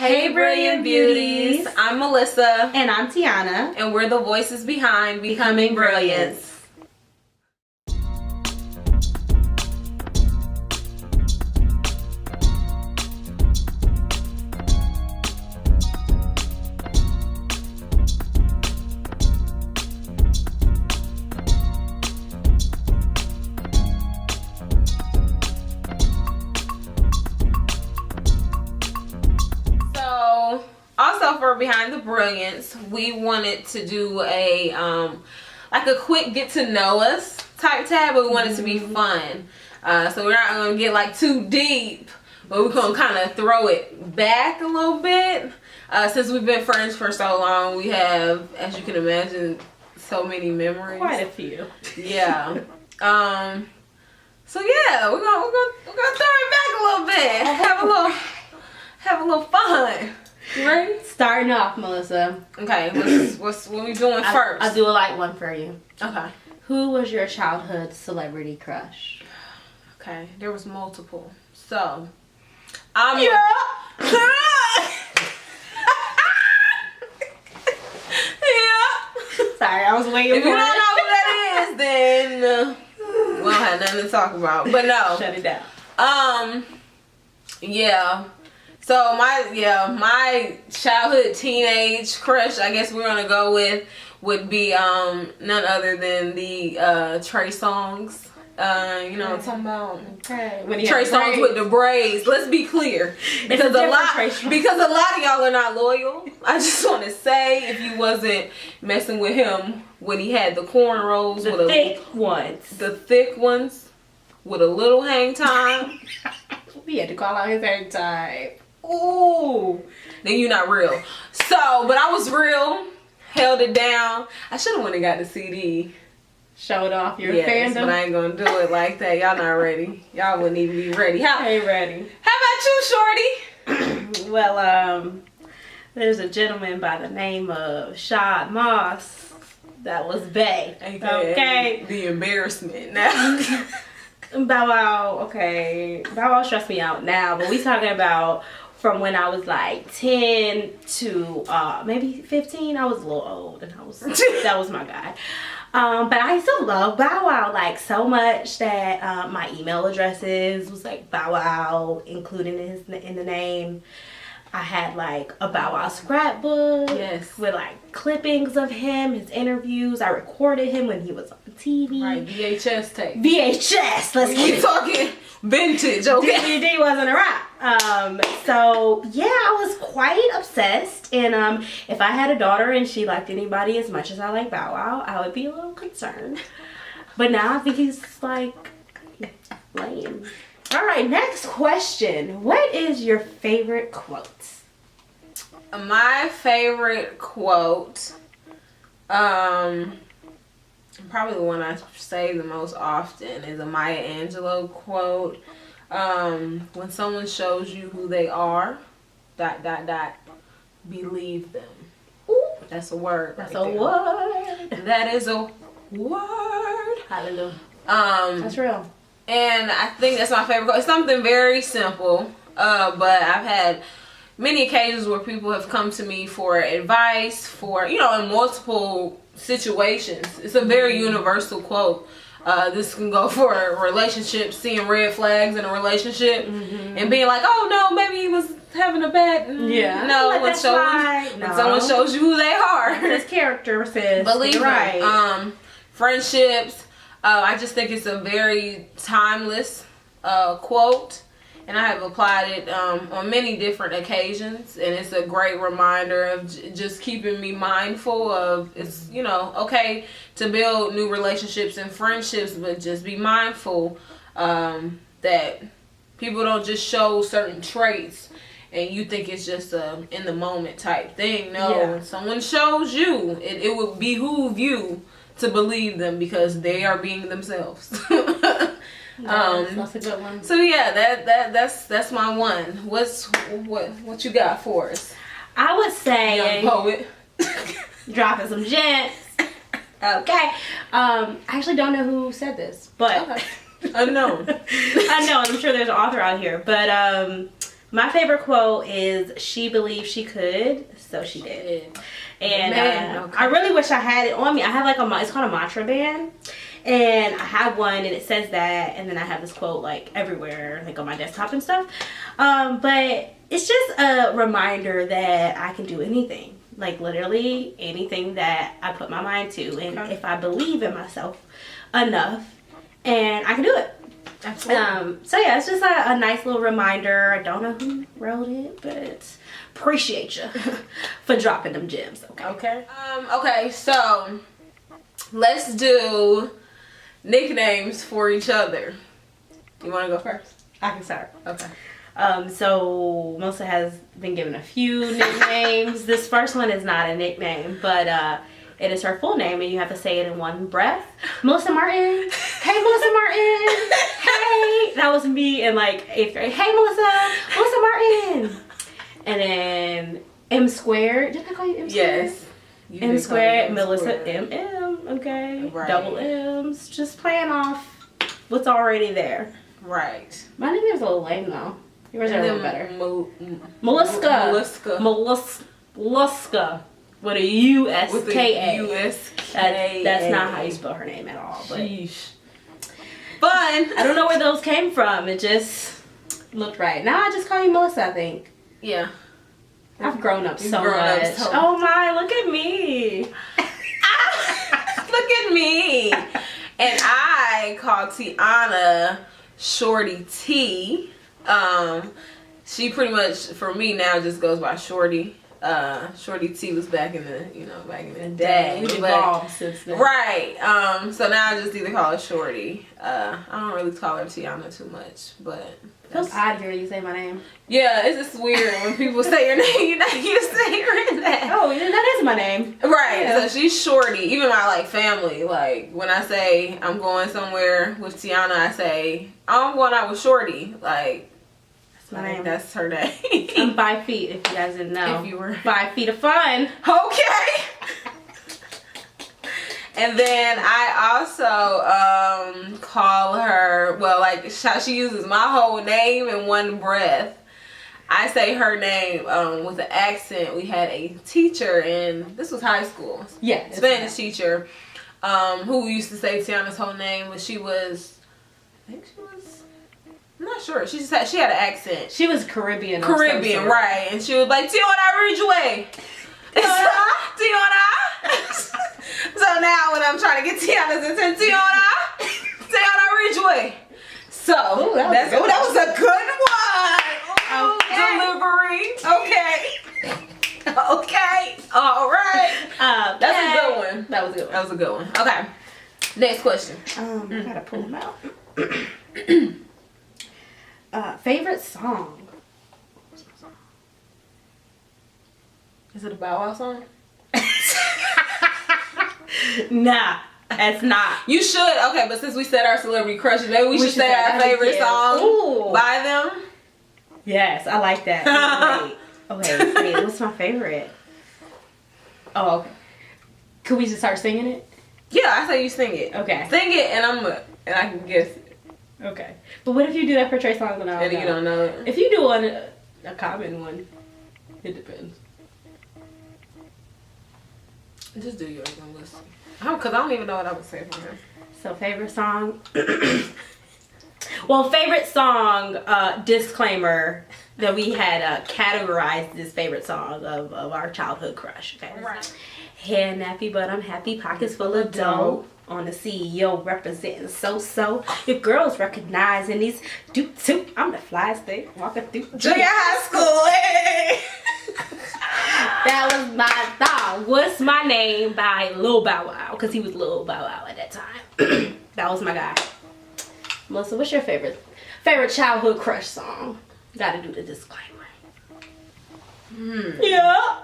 Hey Brilliant Beauties. I'm Melissa. And I'm Tiana. And we're the voices behind Becoming Brilliance. Also, for Behind the Brilliance, we wanted to do a like a quick get to know us type tab, but we want it to be fun. So we're not gonna get like too deep, but we're gonna kind of throw it back a little bit. Since we've been friends for so long, we have, as you can imagine, so many memories. Quite a few. Yeah. So yeah, we're gonna throw it back a little bit. Have a little fun. You ready? Starting off, Melissa. Okay, what we doing first? I'll do a light one for you. Okay. Who was your childhood celebrity crush? Okay, there was multiple. So, Yeah. Sorry, I was waiting if for you it. don't know who that is, then we don't have nothing to talk about. But no. Shut it down. Yeah. So my childhood teenage crush, I guess we're gonna go with, would be none other than the Trey Songz. You know what I'm talking about? Okay. Trey Songz with the braids. Let's be clear, because a lot of y'all are not loyal. I just want to say, if you wasn't messing with him when he had the cornrows, The thick ones with a little hang time. We had to call out his hang time. Ooh. Then you're not real. So, but I was real. Held it down. I should have went and got the CD. Showed off your yes, fandom. But I ain't gonna do it like that. Y'all not ready. Y'all wouldn't even be ready. I ain't ready. How about you, Shorty? Well, there's a gentleman by the name of Shad Moss that was bae. Okay. The embarrassment now. Bow Wow, okay. Bow Wow stressed me out now, but we talking about from when I was like 10 to maybe 15. I was a little old, and that was my guy. But I still love Bow Wow like so much that my email addresses was like Bow Wow included in the name. I had like a Bow Wow scrapbook with like clippings of him, his interviews. I recorded him when he was on TV. Right, VHS tape. VHS. Let's keep talking vintage, okay? DVD wasn't around. So yeah, I was quite obsessed. And if I had a daughter and she liked anybody as much as I like Bow Wow, I would be a little concerned. But now I think he's like lame. All right, next question. What is your favorite quote? My favorite quote, probably the one I say the most often, is a Maya Angelou quote. When someone shows you who they are, ... believe them. Ooh, that's a word. That's a word. That is a word. Hallelujah. That's real. And I think that's my favorite quote. It's something very simple, but I've had many occasions where people have come to me for advice, for, in multiple situations. It's a very universal quote. This can go for relationships, seeing red flags in a relationship, and being like, oh no, maybe he was having a bad... No, when someone shows you who they are. His character says, believe them. Right. Friendships. I just think it's a very timeless quote, and I have applied it on many different occasions, and it's a great reminder of just keeping me mindful of, it's, okay to build new relationships and friendships, but just be mindful that people don't just show certain traits and you think it's just a in the moment type thing. No, when someone shows you, it would behoove you to believe them, because they are being themselves. That's a good one. So yeah, that's my one. What you got for us? I would say Young poet. dropping some gems. Okay. I actually don't know who said this, but unknown. I know, and I'm sure there's an author out here, but My favorite quote is, "She believed she could, so she did." And Man, I really wish I had it on me. I have like it's called a mantra band. And I have one and it says that. And then I have this quote like everywhere, like on my desktop and stuff. But it's just a reminder that I can do anything. Like literally anything that I put my mind to. And if I believe in myself enough, and I can do it. Absolutely. So yeah, it's just a nice little reminder. I don't know who wrote it, but appreciate you for dropping them gems. Okay. Okay, so let's do nicknames for each other. You want to go first? I can start. Okay. So Melissa has been given a few nicknames. This first one is not a nickname, but it is her full name, and you have to say it in one breath. Melissa Martin. Hey, Melissa Martin. Hey. That was me in like 8th grade. Hey, Melissa. Melissa Martin. And then M squared. Did I call you M squared? Yes. M squared. Melissa M. Okay. Right. Double M's. Just playing off what's already there. Right. My nickname's a little lame though. Yours are a little better. Mollusca. Mollusca. With a U-S-K-A. With a U-S-K-A. That's not how you spell her name at all. But sheesh. Fun. I don't know where those came from. It just looked right. Now I just call you Melissa, I think. Yeah. I've grown up so grown much. up so Oh my, look at me. Look at me. And I call Tiana Shorty T. She pretty much, for me now, just goes by Shorty. Shorty T was back in the day. We've evolved since then. Right. So now I just either call her Shorty. I don't really call her Tiana too much, but It feels odd hearing you say my name. yeah, it's just weird when people say your name. You're not used to hearing that. Oh, that is my name. Right. Yeah. So she's Shorty. Even my like family, like when I say I'm going somewhere with Tiana, I say I'm going out with Shorty. Like My name. that's her name. I'm 5 feet, if you guys didn't know. If you were 5 feet of fun. okay. And then I also call her, well, like she uses my whole name in one breath. I say her name with an accent. We had a teacher this was high school. Yeah. Spanish teacher who used to say Tiana's whole name, but she was, I think she was, I'm not sure. She had an accent. She was Caribbean. Caribbean, right? And she was like, Tiana Ridgeway. Tiana. So now when I'm trying to get Tiana's attention, Tiana Ridgeway. So ooh, that was a good one. Okay. Delivery. Okay. Okay. All right. That's a good one. That was a good one. That was a good one. Okay. Next question. I gotta pull them out. Favorite song? Is it a Bow Wow song? Nah, it's not. You should. Okay, but since we said our celebrity crushes, maybe we should say our favorite song Ooh. by them. Yes, I like that. Wait, what's my favorite? Oh, okay. Could we just start singing it? Yeah, I say you sing it. Okay. Sing it, and I can guess it. Okay. But what if you do that for Trey Songz and I And you don't know it. If you do a common one, it depends. Just do yours and we'll see. Because I don't even know what I would say for him. So favorite song. Well, favorite song. Disclaimer that we had categorized this favorite song of our childhood crush. Okay. Right. Hair nappy, but I'm happy. Pockets full of dough. On the CEO representing so. Your girls recognizing these doop. I'm the flyest thing walking through Junior high school. Hey. That was my song. What's My Name by Lil Bow Wow, because he was Lil Bow Wow at that time. That was my guy. Melissa, what's your favorite childhood crush song? Gotta do the disclaimer. Yeah.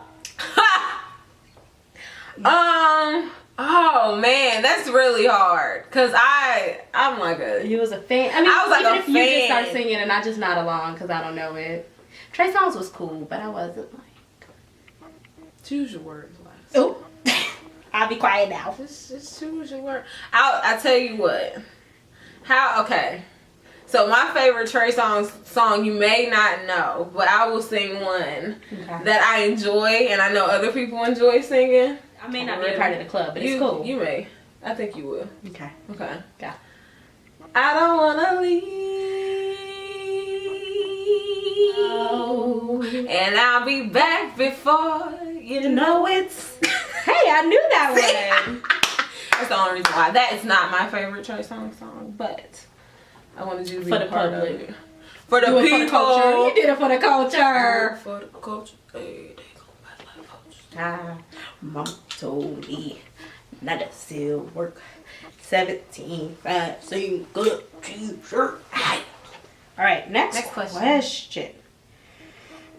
Oh man, that's really hard. Cause I'm like a. You was a fan. I mean, I was like even a if you just fan. start singing and I just nod along because I don't know it. Trey Songz was cool, but I wasn't like. Choose your words, Wes. Oh, I'll be quiet now. Just choose your word. I tell you what. Okay. So my favorite Trey song you may not know, but I will sing one that I enjoy and I know other people enjoy singing. I may not be a part of the club, but it's cool. You may. I think you will. Okay. Okay. Yeah. I don't wanna leave, and I'll be back before you know it's. Hey, I knew that one. That's the only reason why. That is not my favorite Trey song, but I wanted you to be for the part public. of it. For the people. For the culture. You did it for the culture. For the culture. Hey, they gon' fight like culture. Mom told me not to still work. 17, 5, sing good t-shirt. Alright, next question.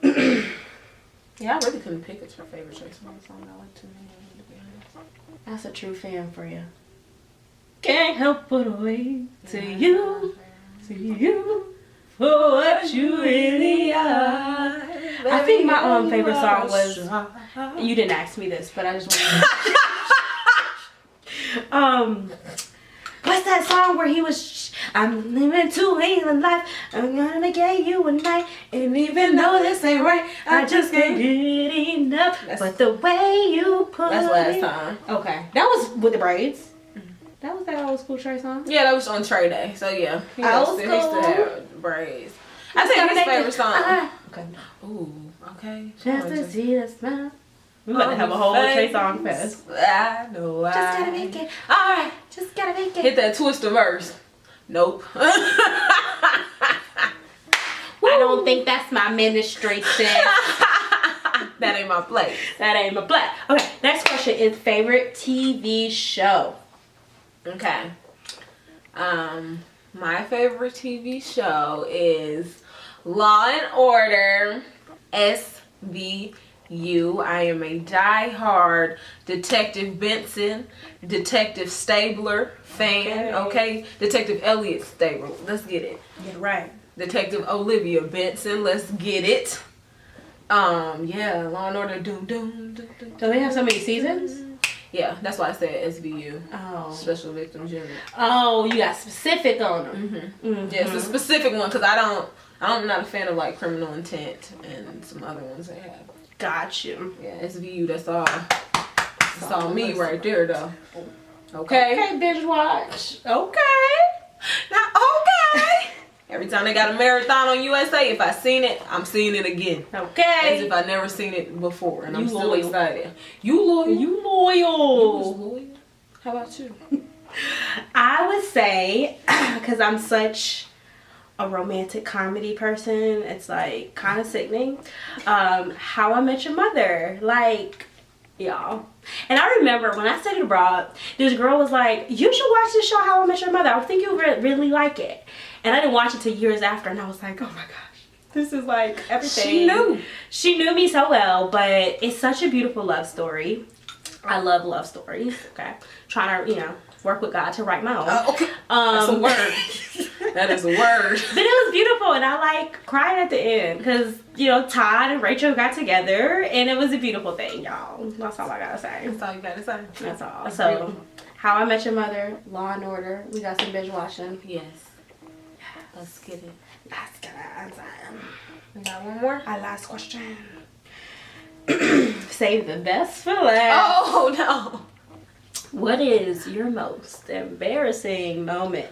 Yeah, I really couldn't pick a favorite Trey song. I like too many, to be honest. That's a true fan for you. Can't help but wait to you for what you really are. I think my favorite song was. You didn't ask me this, but I just want to. What's that song where he was? I'm living to live a life. I'm gonna get you a night, and even though this ain't right, I just can't get enough. But the way you put that's last time. Okay, that was with the braids. That was that old school Trey song. Yeah, that was on Trey Day. So yeah, he used to have braids. I think his favorite song. Okay. Ooh, okay. Just to see the smile. We about to have a whole Trey song fest. I know. Just gotta make it. All right, just gotta make it. Hit that twister verse. Nope. I don't think that's my ministry, sis. That ain't my place. That ain't my place. Okay, next question is favorite TV show. Okay. My favorite TV show is Law and Order SVU. I am a die-hard Detective Benson, Detective Stabler fan. Okay. Detective Elliot Stabler. Let's get it. Yeah, right. Detective Olivia Benson. Let's get it. Yeah, Law and Order. Doom, doom, doom, doom. Do they have so many seasons? Yeah, that's why I said SVU. Oh. Special Victims Unit. Oh, you got specific on them. Mm-hmm. Mm-hmm. Yeah, it's a specific one because I'm not a fan of like Criminal Intent and some other ones they have. Got you. Yeah, SVU. That's all. That's all me right there, though. Okay. Okay, binge watch. Okay. Now, okay. Every time they got a marathon on USA, if I seen it, I'm seeing it again. Okay. As if I never seen it before, and I'm still loyal. excited. You loyal? You loyal. You was loyal. How about you? I would say, because I'm such a romantic comedy person, it's like kind of sickening. How I Met Your Mother, like, y'all. And I remember when I studied abroad, this girl was like, you should watch this show, How I Met Your Mother. I think you'll really like it. And I didn't watch it till years after, and I was like, oh my gosh, this is like everything. She knew me so well, but it's such a beautiful love story. I love love stories. Okay, trying to work with God to write my own. Okay, that's a word. That is a word. But it was beautiful, and I like cried at the end because Todd and Rachel got together, and it was a beautiful thing, y'all. That's all I gotta say. That's all you gotta say. That's all. That's so, beautiful. How I Met Your Mother, Law and Order. We got some binge watching. Yes. Let's get it. Let's get it. We got one more. Our last question. Save the best for last. Oh no. What is your most embarrassing moment?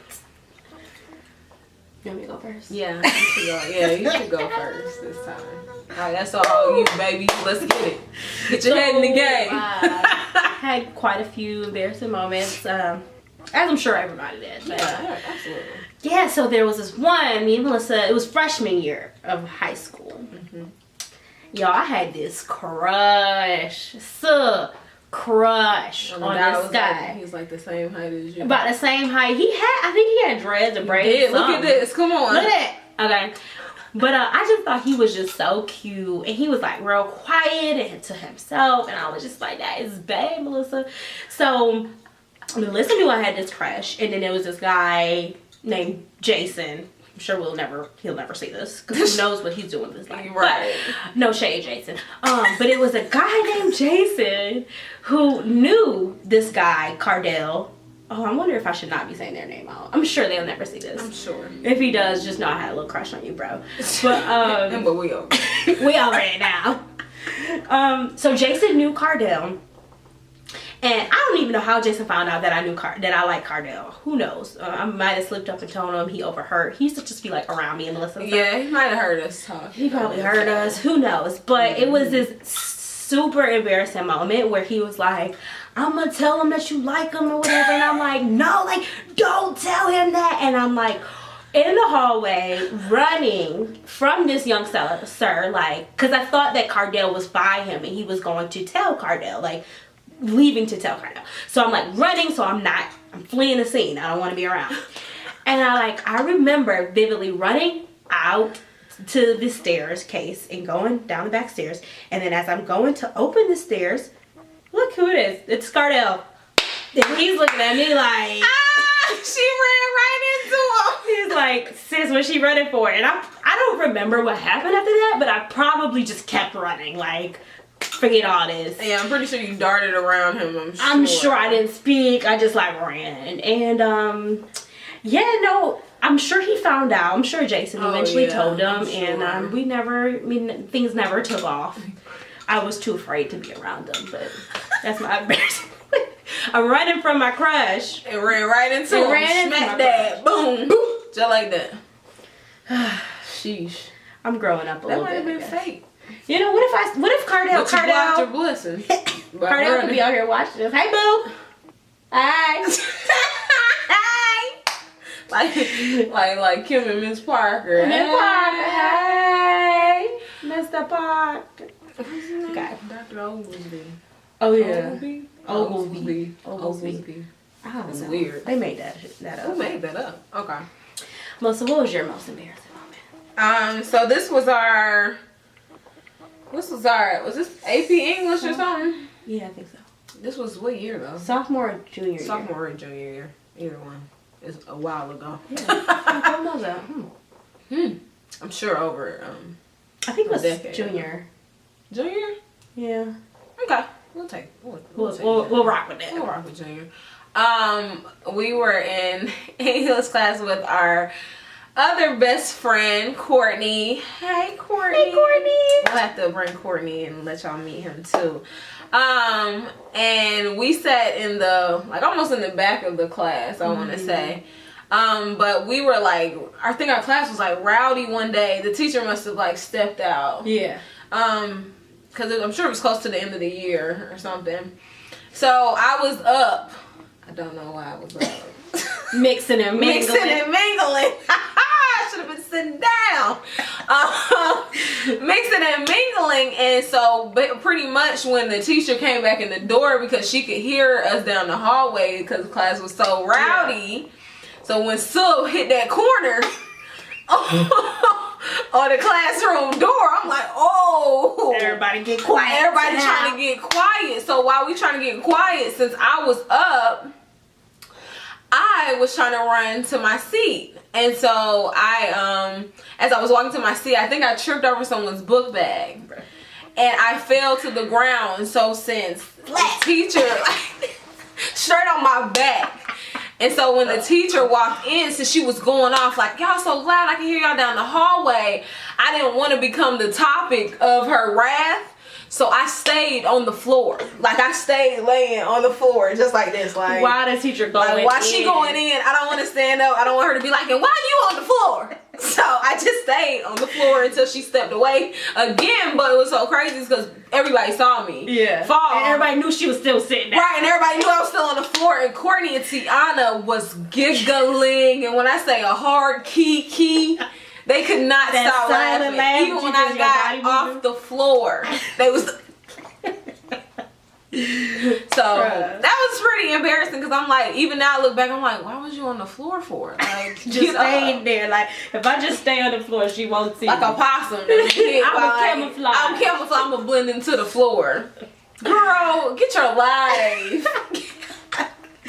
You want me to go first? Yeah, you should go. Yeah, you should go first this time. All right, that's all you, baby. Let's get it. Get your head in the game. I had quite a few embarrassing moments, as I'm sure everybody did. But, yeah, absolutely. Yeah, so there was this one, me and Melissa, it was freshman year of high school. Mm-hmm. Y'all, I had this crush on this guy. He was like the same height as you. About the same height. I think he had dreads or braids. Yeah, look at this. Come on. Look at that. Okay. But I just thought he was just so cute. And he was like real quiet and to himself. And I was just like, that is bad, Melissa. So Melissa knew I had this crush. And then there was this guy named Jason. I'm sure he'll never see this because who knows what he's doing with his life. Right. But, no shade, Jason. But it was a guy named Jason who knew this guy, Cardell, Oh, I wonder if I should not be saying their name out. I'm sure they'll never see this. I'm sure. If he does, just know I had a little crush on you, bro. But we over. We over it now. So Jason knew Cardell. And I don't even know how Jason found out that I like Cardell. Who knows? I might have slipped up and told him. He overheard. He used to just be like around me and listen. Yeah, he might have heard us talk. He probably heard us. Who knows? But it was this super embarrassing moment where he was like, I'm gonna tell him that you like him or whatever. And I'm like, no, like, don't tell him that. And I'm like, in the hallway, running from this young sir, like, because I thought that Cardell was by him and he was going to tell Cardell, like, leaving to tell Cardell. So I'm like running, so I'm fleeing the scene. I don't want to be around. And I remember vividly running out to the stairs case and going down the back stairs. And then as I'm going to open the stairs, look who it is. It's Cardell. And he's looking at me like, she ran right into him. He's like, sis, what's she running for? And I don't remember what happened after that, but I probably just kept running. Like, forget all this. Yeah, I'm pretty sure you darted around him. I'm sure I didn't speak. I just like ran. And yeah, no, I'm sure he found out. I'm sure Jason eventually told him. Sure. And things never took off. I was too afraid to be around him, but that's my embarrassment. I'm running from my crush. It ran right into him. Smack that. Boom. Boom. Just like that. Sheesh. I'm growing up a little bit. That might have been fake. You know, what if Cardell blocked your blessing. Cardell could be out here watching this. Hey, boo. Hi. Hi. like Kim and Miss Parker. Miss Parker. Hey, Mr. Parker. Okay. Dr. Oglesby. Oh yeah. Oglesby. Oh, that's weird. They made that up. Who made that up? Okay. Melissa, what was your most embarrassing moment? So this was this AP English or something? Yeah, I think so. This was what year though? Sophomore or junior year? Sophomore or junior year. Either one. It's a while ago. Yeah. How was that? I'm sure over I think it was junior. Junior? Yeah. Okay. We'll rock with that. We'll rock with junior. We were in English class with our other best friend, Courtney. Hey, Courtney. Hey, Courtney. We'll have to bring Courtney and let y'all meet him too. And we sat in almost in the back of the class, I want to say. But we were like, I think our class was like rowdy one day. The teacher must have like stepped out. Yeah. Because I'm sure it was close to the end of the year or something. So I was up. I don't know why I was up. Mixing and mingling. I should have been sitting down. Mixing and mingling. And so pretty much when the teacher came back in the door, because she could hear us down the hallway because the class was so rowdy. Yeah. So when Sue hit that corner on the classroom door, I'm like, oh. Everybody get quiet. Everybody trying to get quiet. So while we trying to get quiet, since I was up, I was trying to run to my seat. And so as I was walking to my seat, I think I tripped over someone's book bag. And I fell to the ground. So since the teacher, straight on my back. And so when the teacher walked in, since she was going off like, y'all so loud, I can hear y'all down the hallway, I didn't want to become the topic of her wrath. So I stayed on the floor. Like, I stayed laying on the floor just like this. Like, why the teacher going in? While she going in, I don't want to stand up. I don't want her to be like, and why are you on the floor? So I just stayed on the floor until she stepped away again. But it was so crazy because everybody saw me fall. And everybody knew she was still sitting there. Right, and everybody knew I was still on the floor. And Courtney and Tiana was giggling. And when I say a hard key, they could not stop laughing. Even when I got off the floor, they was. So that was pretty embarrassing because I'm like, even now I look back, I'm like, why was you on the floor for? Like, just staying there. Like, if I just stay on the floor, she won't see like me. a possum. I'm camouflage. I'm camouflage. I'm gonna blend into the floor. Girl, get your life.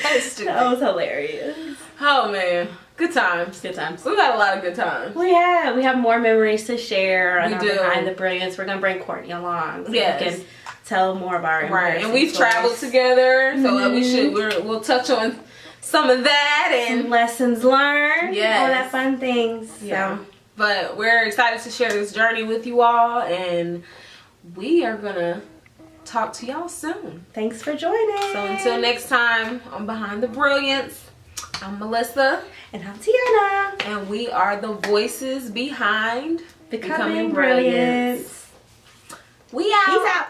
That's stupid. That was hilarious. Oh man. Good times. Good times. We've had a lot of good times. We have more memories to share. We do. Behind the Brilliance. We're going to bring Courtney along. So yes. we can tell more of our right. And we've traveled together. So we'll touch on some of that and some lessons learned. Yes. All that fun things. Yeah. So. But we're excited to share this journey with you all, and we are gonna talk to y'all soon. Thanks for joining. So until next time on Behind the Brilliance, I'm Melissa. And I'm Tiana. And we are the voices behind Becoming Brilliance. We out. Peace out.